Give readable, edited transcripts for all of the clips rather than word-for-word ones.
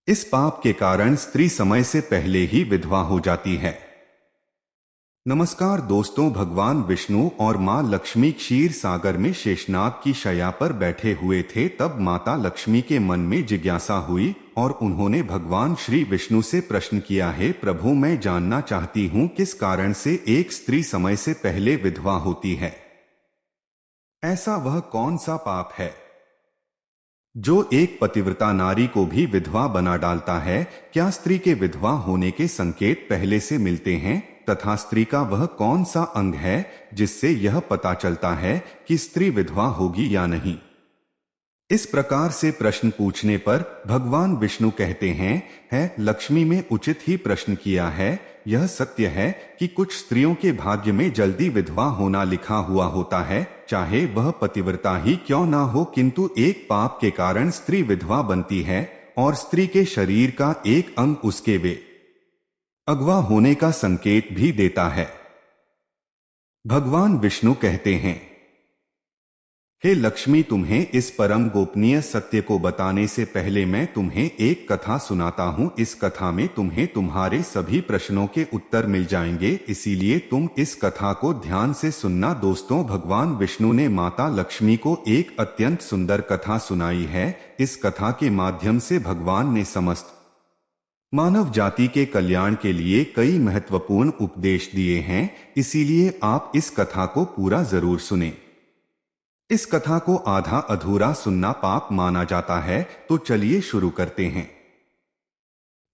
इस पाप के कारण स्त्री समय से पहले ही विधवा हो जाती है। नमस्कार दोस्तों, भगवान विष्णु और माँ लक्ष्मी क्षीर सागर में शेषनाग की शैया पर बैठे हुए थे। तब माता लक्ष्मी के मन में जिज्ञासा हुई और उन्होंने भगवान श्री विष्णु से प्रश्न किया, हे प्रभु, मैं जानना चाहती हूँ किस कारण से एक स्त्री समय से पहले विधवा होती है। ऐसा वह कौन सा पाप है जो एक पतिव्रता नारी को भी विधवा बना डालता है? क्या स्त्री के विधवा होने के संकेत पहले से मिलते हैं तथा स्त्री का वह कौन सा अंग है जिससे यह पता चलता है कि स्त्री विधवा होगी या नहीं? इस प्रकार से प्रश्न पूछने पर भगवान विष्णु कहते हैं, है लक्ष्मी में उचित ही प्रश्न किया है। यह सत्य है कि कुछ स्त्रियों के भाग्य में जल्दी विधवा होना लिखा हुआ होता है, चाहे वह पतिव्रता ही क्यों ना हो, किंतु एक पाप के कारण स्त्री विधवा बनती है और स्त्री के शरीर का एक अंग उसके अगवा होने का संकेत भी देता है। भगवान विष्णु कहते हैं, हे लक्ष्मी, तुम्हें इस परम गोपनीय सत्य को बताने से पहले मैं तुम्हें एक कथा सुनाता हूँ। इस कथा में तुम्हें तुम्हारे सभी प्रश्नों के उत्तर मिल जाएंगे, इसीलिए तुम इस कथा को ध्यान से सुनना। दोस्तों, भगवान विष्णु ने माता लक्ष्मी को एक अत्यंत सुंदर कथा सुनाई है। इस कथा के माध्यम से भगवान ने समस्त मानव जाति के कल्याण के लिए कई महत्वपूर्ण उपदेश दिए हैं, इसीलिए आप इस कथा को पूरा जरूर सुने। इस कथा को आधा अधूरा सुनना पाप माना जाता है, तो चलिए शुरू करते हैं।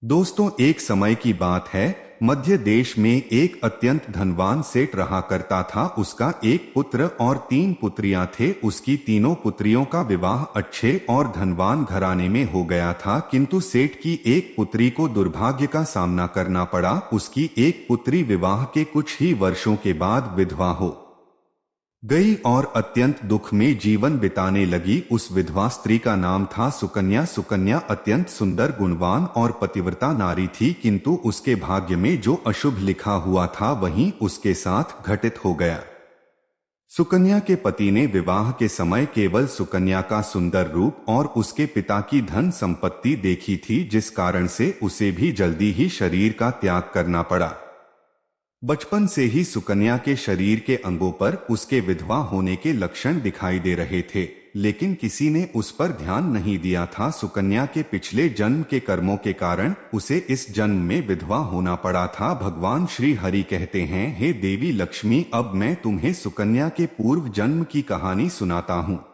दोस्तों, एक समय की बात है, मध्य देश में एक अत्यंत धनवान सेठ रहा करता था। उसका एक पुत्र और 3 पुत्रियां थे। उसकी तीनों पुत्रियों का विवाह अच्छे और धनवान घराने में हो गया था, किंतु सेठ की एक पुत्री को दुर्भाग्य का सामना करना पड़ा। उसकी एक पुत्री विवाह के कुछ ही वर्षों के बाद विधवा हो गई और अत्यंत दुख में जीवन बिताने लगी। उस विधवा स्त्री का नाम था सुकन्या। सुकन्या अत्यंत सुंदर, गुणवान और पतिव्रता नारी थी, किंतु उसके भाग्य में जो अशुभ लिखा हुआ था वही उसके साथ घटित हो गया। सुकन्या के पति ने विवाह के समय केवल सुकन्या का सुंदर रूप और उसके पिता की धन संपत्ति देखी थी, जिस कारण से उसे भी जल्दी ही शरीर का त्याग करना पड़ा। बचपन से ही सुकन्या के शरीर के अंगों पर उसके विधवा होने के लक्षण दिखाई दे रहे थे, लेकिन किसी ने उस पर ध्यान नहीं दिया था। सुकन्या के पिछले जन्म के कर्मों के कारण उसे इस जन्म में विधवा होना पड़ा था। भगवान श्री हरि कहते हैं, हे देवी लक्ष्मी, अब मैं तुम्हें सुकन्या के पूर्व जन्म की कहानी सुनाता हूँ,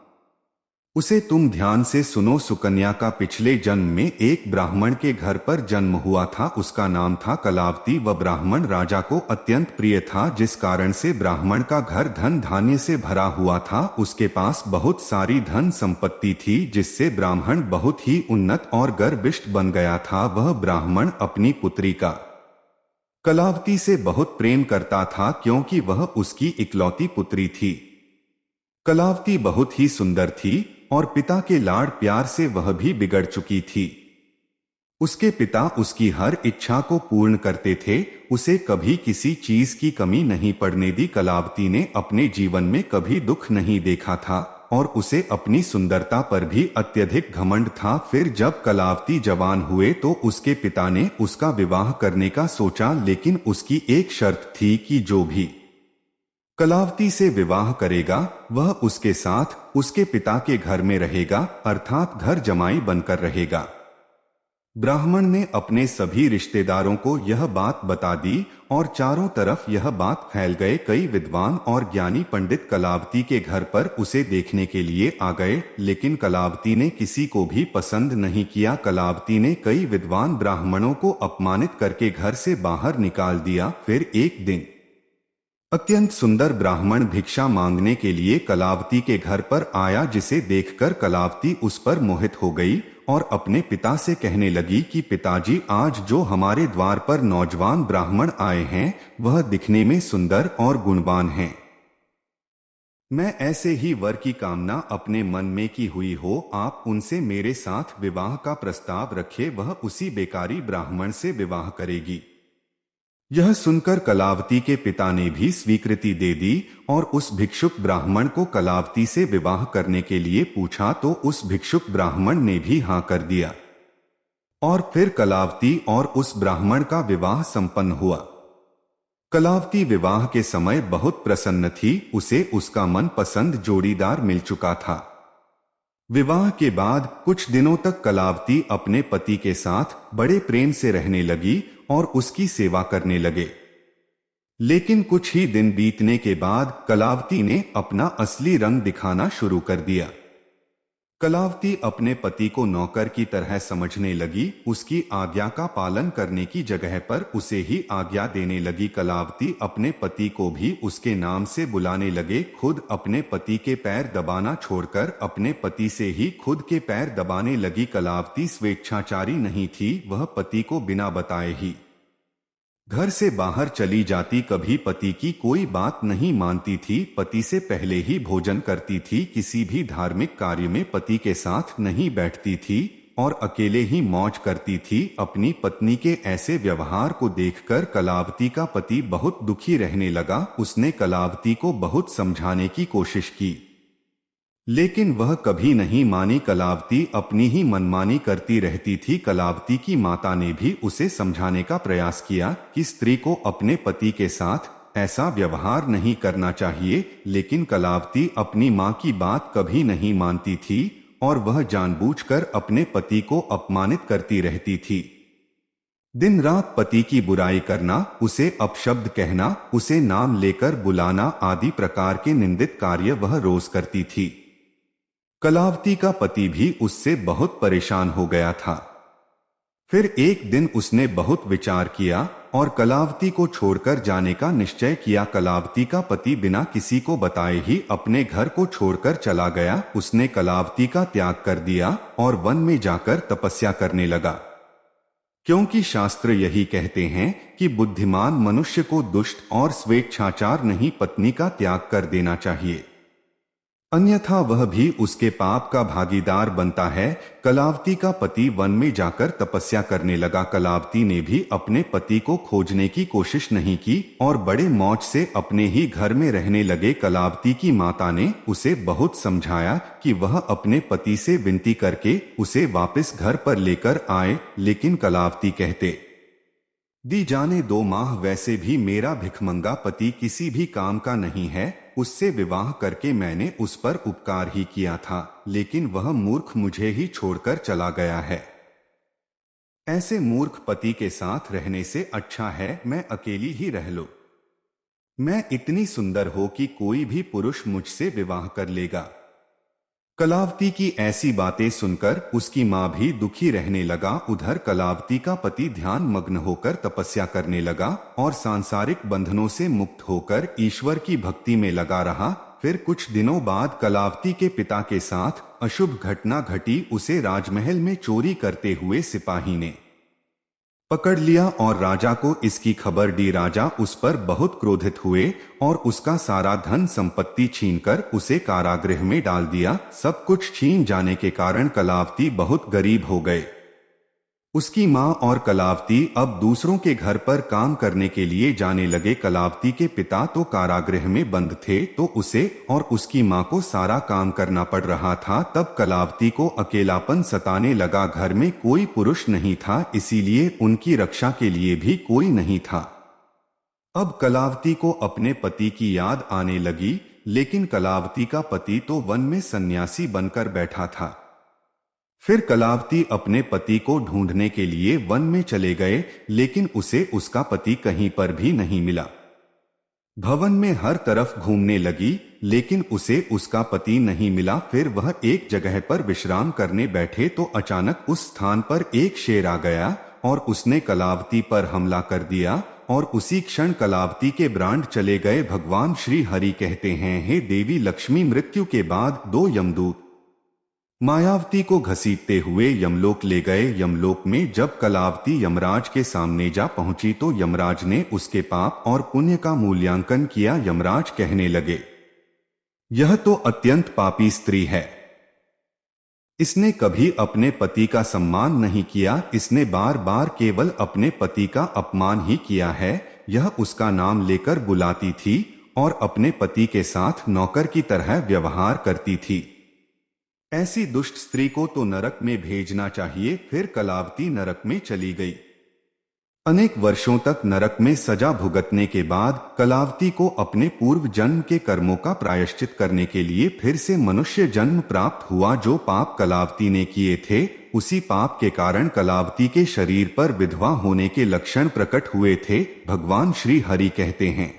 उसे तुम ध्यान से सुनो। सुकन्या का पिछले जन्म में एक ब्राह्मण के घर पर जन्म हुआ था। उसका नाम था कलावती। वह ब्राह्मण राजा को अत्यंत प्रिय था, जिस कारण से ब्राह्मण का घर धन धान्य से भरा हुआ था। उसके पास बहुत सारी धन संपत्ति थी, जिससे ब्राह्मण बहुत ही उन्नत और गर्विष्ठ बन गया था। वह ब्राह्मण अपनी पुत्री का कलावती से बहुत प्रेम करता था, क्योंकि वह उसकी इकलौती पुत्री थी। कलावती बहुत ही सुंदर थी और पिता के लाड़ प्यार से वह भी बिगड़ चुकी थी। उसके पिता उसकी हर इच्छा को पूर्ण करते थे, उसे कभी किसी चीज की कमी नहीं पड़ने दी। कलावती ने अपने जीवन में कभी दुख नहीं देखा था और उसे अपनी सुंदरता पर भी अत्यधिक घमंड था। फिर जब कलावती जवान हुए तो उसके पिता ने उसका विवाह करने का सोचा, लेकिन उसकी एक शर्त थी कि जो भी कलावती से विवाह करेगा वह उसके साथ उसके पिता के घर में रहेगा, अर्थात घर जमाई बनकर रहेगा। ब्राह्मण ने अपने सभी रिश्तेदारों को यह बात बता दी और चारों तरफ यह बात फैल गए। कई विद्वान और ज्ञानी पंडित कलावती के घर पर उसे देखने के लिए आ गए, लेकिन कलावती ने किसी को भी पसंद नहीं किया। कलावती ने कई विद्वान ब्राह्मणों को अपमानित करके घर से बाहर निकाल दिया। फिर एक दिन अत्यंत सुंदर ब्राह्मण भिक्षा मांगने के लिए कलावती के घर पर आया, जिसे देखकर कलावती उस पर मोहित हो गई और अपने पिता से कहने लगी कि पिताजी, आज जो हमारे द्वार पर नौजवान ब्राह्मण आए हैं वह दिखने में सुंदर और गुणवान हैं। मैं ऐसे ही वर की कामना अपने मन में की हुई हो, आप उनसे मेरे साथ विवाह का प्रस्ताव रखे, वह उसी बेकारी ब्राह्मण से विवाह करेगी। यह सुनकर कलावती के पिता ने भी स्वीकृति दे दी और उस भिक्षुक ब्राह्मण को कलावती से विवाह करने के लिए पूछा, तो उस भिक्षुक ब्राह्मण ने भी हाँ कर दिया। और फिर कलावती और उस ब्राह्मण का विवाह संपन्न हुआ। कलावती विवाह के समय बहुत प्रसन्न थी, उसे उसका मनपसंद जोड़ीदार मिल चुका था। विवाह के बाद कुछ दिनों तक कलावती अपने पति के साथ बड़े प्रेम से रहने लगी और उसकी सेवा करने लगे। लेकिन कुछ ही दिन बीतने के बाद कलावती ने अपना असली रंग दिखाना शुरू कर दिया। कलावती अपने पति को नौकर की तरह समझने लगी, उसकी आज्ञा का पालन करने की जगह पर उसे ही आज्ञा देने लगी। कलावती अपने पति को भी उसके नाम से बुलाने लगे। खुद अपने पति के पैर दबाना छोड़कर अपने पति से ही खुद के पैर दबाने लगी। कलावती स्वेच्छाचारी नहीं थी, वह पति को बिना बताए ही घर से बाहर चली जाती, कभी पति की कोई बात नहीं मानती थी, पति से पहले ही भोजन करती थी, किसी भी धार्मिक कार्य में पति के साथ नहीं बैठती थी और अकेले ही मौज करती थी। अपनी पत्नी के ऐसे व्यवहार को देखकर कलावती का पति बहुत दुखी रहने लगा। उसने कलावती को बहुत समझाने की कोशिश की, लेकिन वह कभी नहीं मानी। कलावती अपनी ही मनमानी करती रहती थी। कलावती की माता ने भी उसे समझाने का प्रयास किया कि स्त्री को अपने पति के साथ ऐसा व्यवहार नहीं करना चाहिए, लेकिन कलावती अपनी मां की बात कभी नहीं मानती थी और वह जानबूझकर अपने पति को अपमानित करती रहती थी। दिन रात पति की बुराई करना, उसे अपशब्द कहना, उसे नाम लेकर बुलाना आदि प्रकार के निंदित कार्य वह रोज करती थी। कलावती का पति भी उससे बहुत परेशान हो गया था। फिर एक दिन उसने बहुत विचार किया और कलावती को छोड़कर जाने का निश्चय किया। कलावती का पति बिना किसी को बताए ही अपने घर को छोड़कर चला गया। उसने कलावती का त्याग कर दिया और वन में जाकर तपस्या करने लगा, क्योंकि शास्त्र यही कहते हैं कि बुद्धिमान मनुष्य को दुष्ट और स्वेच्छाचार नहीं पत्नी का त्याग कर देना चाहिए, अन्यथा वह भी उसके पाप का भागीदार बनता है। कलावती का पति वन में जाकर तपस्या करने लगा। कलावती ने भी अपने पति को खोजने की कोशिश नहीं की और बड़े मौज से अपने ही घर में रहने लगे। कलावती की माता ने उसे बहुत समझाया कि वह अपने पति से विनती करके उसे वापस घर पर लेकर आए, लेकिन कलावती कहते दी जाने 2 माह, वैसे भी मेरा भिखमंगा पति किसी भी काम का नहीं है, उससे विवाह करके मैंने उस पर उपकार ही किया था, लेकिन वह मूर्ख मुझे ही छोड़कर चला गया है। ऐसे मूर्ख पति के साथ रहने से अच्छा है मैं अकेली ही रह लूं। मैं इतनी सुंदर हो कि कोई भी पुरुष मुझसे विवाह कर लेगा। कलावती की ऐसी बातें सुनकर उसकी मां भी दुखी रहने लगा। उधर कलावती का पति ध्यान मग्न होकर तपस्या करने लगा और सांसारिक बंधनों से मुक्त होकर ईश्वर की भक्ति में लगा रहा। फिर कुछ दिनों बाद कलावती के पिता के साथ अशुभ घटना घटी। उसे राजमहल में चोरी करते हुए सिपाही ने पकड़ लिया और राजा को इसकी खबर दी। राजा उस पर बहुत क्रोधित हुए और उसका सारा धन संपत्ति छीनकर उसे कारागृह में डाल दिया। सब कुछ छीन जाने के कारण कलावती बहुत गरीब हो गए। उसकी मां और कलावती अब दूसरों के घर पर काम करने के लिए जाने लगे। कलावती के पिता तो कारागृह में बंद थे, तो उसे और उसकी मां को सारा काम करना पड़ रहा था। तब कलावती को अकेलापन सताने लगा। घर में कोई पुरुष नहीं था, इसीलिए उनकी रक्षा के लिए भी कोई नहीं था। अब कलावती को अपने पति की याद आने लगी, लेकिन कलावती का पति तो वन में सन्यासी बनकर बैठा था। फिर कलावती अपने पति को ढूंढने के लिए वन में चले गए, लेकिन उसे उसका पति कहीं पर भी नहीं मिला। भवन में हर तरफ घूमने लगी, लेकिन उसे उसका पति नहीं मिला। फिर वह एक जगह पर विश्राम करने बैठे तो अचानक उस स्थान पर एक शेर आ गया और उसने कलावती पर हमला कर दिया और उसी क्षण कलावती के प्राण चले गए। भगवान श्री हरि कहते हैं, हे देवी लक्ष्मी, मृत्यु के बाद 2 यमदूत मायावती को घसीटते हुए यमलोक ले गए। यमलोक में जब कलावती यमराज के सामने जा पहुंची तो यमराज ने उसके पाप और पुण्य का मूल्यांकन किया। यमराज कहने लगे, यह तो अत्यंत पापी स्त्री है। इसने कभी अपने पति का सम्मान नहीं किया, इसने बार बार केवल अपने पति का अपमान ही किया है। यह उसका नाम लेकर बुलाती थी और अपने पति के साथ नौकर की तरह व्यवहार करती थी। ऐसी दुष्ट स्त्री को तो नरक में भेजना चाहिए। फिर कलावती नरक में चली गई। अनेक वर्षों तक नरक में सजा भुगतने के बाद कलावती को अपने पूर्व जन्म के कर्मों का प्रायश्चित करने के लिए फिर से मनुष्य जन्म प्राप्त हुआ। जो पाप कलावती ने किए थे, उसी पाप के कारण कलावती के शरीर पर विधवा होने के लक्षण प्रकट हुए थे। भगवान श्री हरि कहते हैं,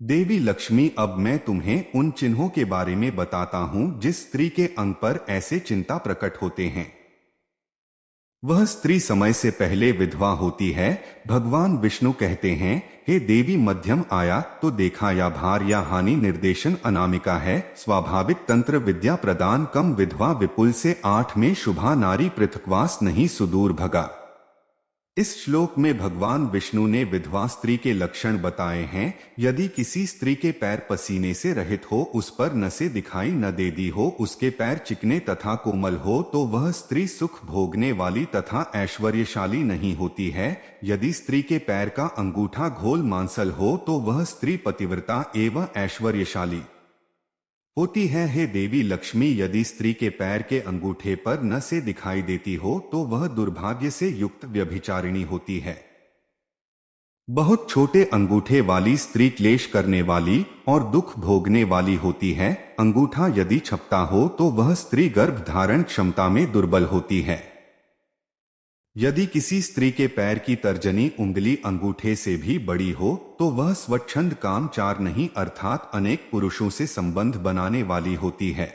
देवी लक्ष्मी, अब मैं तुम्हें उन चिन्हों के बारे में बताता हूं जिस स्त्री के अंग पर ऐसे चिंता प्रकट होते हैं। वह स्त्री समय से पहले विधवा होती है। भगवान विष्णु कहते हैं, हे देवी, मध्यम आया तो देखा या भार या हानि निर्देशन अनामिका है। स्वाभाविक तंत्र विद्या प्रदान कम विधवा विपुल से 8 में शुभा नारी पृथकवास नहीं सुदूर भगा। इस श्लोक में भगवान विष्णु ने विधवा स्त्री के लक्षण बताए हैं। यदि किसी स्त्री के पैर पसीने से रहित हो, उस पर नसें दिखाई न दे दी हो, उसके पैर चिकने तथा कोमल हो, तो वह स्त्री सुख भोगने वाली तथा ऐश्वर्यशाली नहीं होती है। यदि स्त्री के पैर का अंगूठा घोल मांसल हो, तो वह स्त्री पतिव्रता एवं ऐश्वर्यशाली होती है। हे देवी लक्ष्मी, यदि स्त्री के पैर के अंगूठे पर नसें दिखाई देती हो, तो वह दुर्भाग्य से युक्त व्यभिचारिणी होती है। बहुत छोटे अंगूठे वाली स्त्री क्लेश करने वाली और दुख भोगने वाली होती है। अंगूठा यदि छपता हो, तो वह स्त्री गर्भ धारण क्षमता में दुर्बल होती है। यदि किसी स्त्री के पैर की तर्जनी उंगली अंगूठे से भी बड़ी हो, तो वह स्वच्छंद कामचार नहीं, अर्थात अनेक पुरुषों से संबंध बनाने वाली होती है।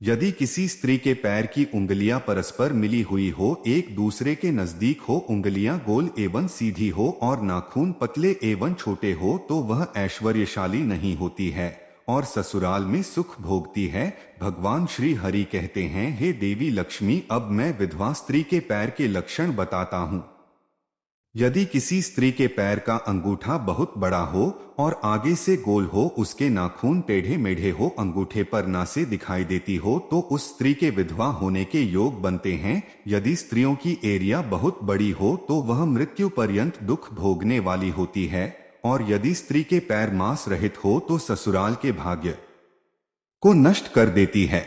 यदि किसी स्त्री के पैर की उंगलियां परस्पर मिली हुई हो, एक दूसरे के नजदीक हो, उंगलियां गोल एवं सीधी हो और नाखून पतले एवं छोटे हो, तो वह ऐश्वर्यशाली नहीं होती है और ससुराल में सुख भोगती है। भगवान श्री हरि कहते हैं, हे देवी लक्ष्मी, अब मैं विधवा स्त्री के पैर के लक्षण बताता हूँ। यदि किसी स्त्री के पैर का अंगूठा बहुत बड़ा हो और आगे से गोल हो, उसके नाखून टेढ़े मेढ़े हो, अंगूठे पर नासें दिखाई देती हो, तो उस स्त्री के विधवा होने के योग बनते हैं। यदि स्त्रियों की एरिया बहुत बड़ी हो, तो वह मृत्यु पर्यंत दुख भोगने वाली होती है और यदि स्त्री के पैर मांस रहित हो, तो ससुराल के भाग्य को नष्ट कर देती है।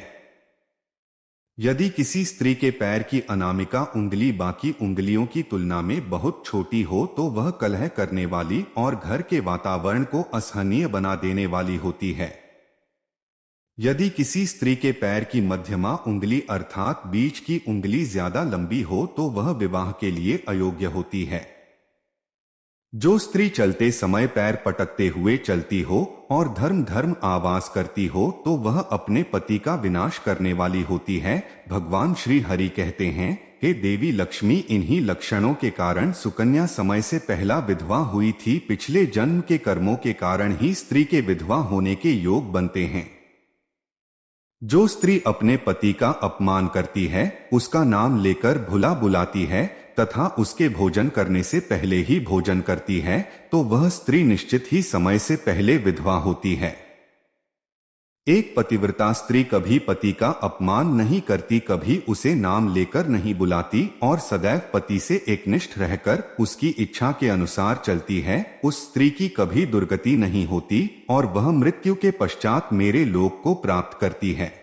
यदि किसी स्त्री के पैर की अनामिका उंगली बाकी उंगलियों की तुलना में बहुत छोटी हो, तो वह कलह करने वाली और घर के वातावरण को असहनीय बना देने वाली होती है। यदि किसी स्त्री के पैर की मध्यमा उंगली अर्थात बीच की उंगली ज्यादा लंबी हो, तो वह विवाह के लिए अयोग्य होती है। जो स्त्री चलते समय पैर पटकते हुए चलती हो और धर्म धर्म आवाज करती हो, तो वह अपने पति का विनाश करने वाली होती है। भगवान श्री हरि कहते हैं, हे देवी लक्ष्मी, इन्हीं लक्षणों के कारण सुकन्या समय से पहला विधवा हुई थी। पिछले जन्म के कर्मों के कारण ही स्त्री के विधवा होने के योग बनते हैं। जो स्त्री अपने पति का अपमान करती है, उसका नाम लेकर भुला बुलाती है तथा उसके भोजन करने से पहले ही भोजन करती है, तो वह स्त्री निश्चित ही समय से पहले विधवा होती है। एक पतिव्रता स्त्री कभी पति का अपमान नहीं करती, कभी उसे नाम लेकर नहीं बुलाती और सदैव पति से एकनिष्ठ रहकर उसकी इच्छा के अनुसार चलती है। उस स्त्री की कभी दुर्गति नहीं होती और वह मृत्यु के पश्चात मेरे लोक को प्राप्त करती है।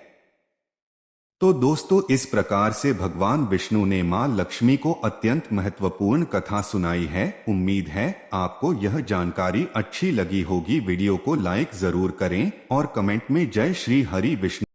तो दोस्तों, इस प्रकार से भगवान विष्णु ने मां लक्ष्मी को अत्यंत महत्वपूर्ण कथा सुनाई है। उम्मीद है आपको यह जानकारी अच्छी लगी होगी। वीडियो को लाइक जरूर करें और कमेंट में जय श्री हरि विष्णु